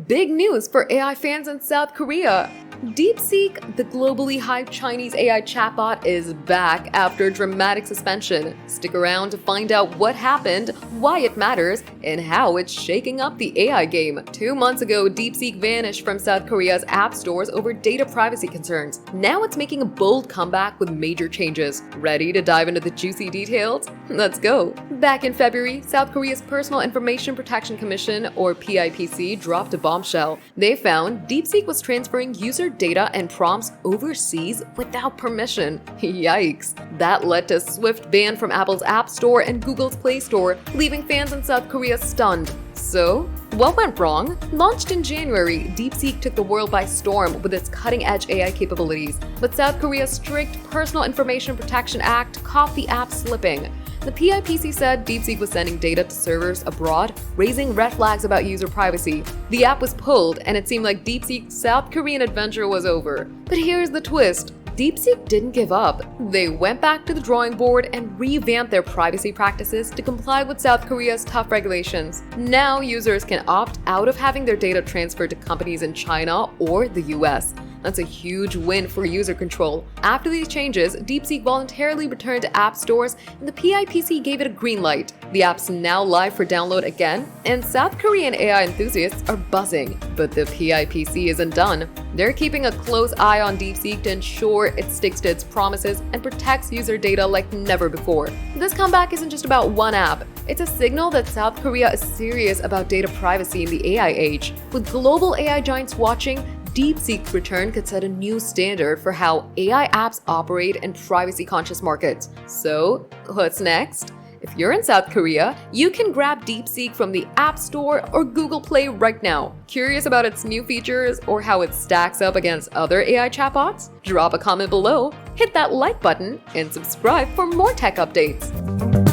Big news for AI fans in South Korea. DeepSeek, the globally hyped Chinese AI chatbot, is back after a dramatic suspension. Stick around to find out what happened, why it matters, and how it's shaking up the AI game. 2 months ago, DeepSeek vanished from South Korea's app stores over data privacy concerns. Now it's making a bold comeback with major changes. Ready to dive into the juicy details? Let's go! Back in February, South Korea's Personal Information Protection Commission, or PIPC, dropped a bombshell. They found DeepSeek was transferring user data and prompts overseas without permission. Yikes. That led to a swift ban from Apple's App Store and Google's Play Store, leaving fans in South Korea stunned. So, what went wrong? Launched in January, DeepSeek took the world by storm with its cutting-edge AI capabilities, but South Korea's strict Personal Information Protection Act caught the app slipping. The PIPC said DeepSeek was sending data to servers abroad, raising red flags about user privacy. The app was pulled, and it seemed like DeepSeek's South Korean adventure was over. But here's the twist. DeepSeek didn't give up. They went back to the drawing board and revamped their privacy practices to comply with South Korea's tough regulations. Now users can opt out of having their data transferred to companies in China or the US. That's a huge win for user control. After these changes, DeepSeek voluntarily returned to app stores, and the PIPC gave it a green light. The app's now live for download again, and South Korean AI enthusiasts are buzzing. But the PIPC isn't done. They're keeping a close eye on DeepSeek to ensure it sticks to its promises and protects user data like never before. This comeback isn't just about one app. It's a signal that South Korea is serious about data privacy in the AI age. With global AI giants watching, DeepSeek's return could set a new standard for how AI apps operate in privacy-conscious markets. So, what's next? If you're in South Korea, you can grab DeepSeek from the App Store or Google Play right now. Curious about its new features or how it stacks up against other AI chatbots? Drop a comment below, hit that like button, and subscribe for more tech updates.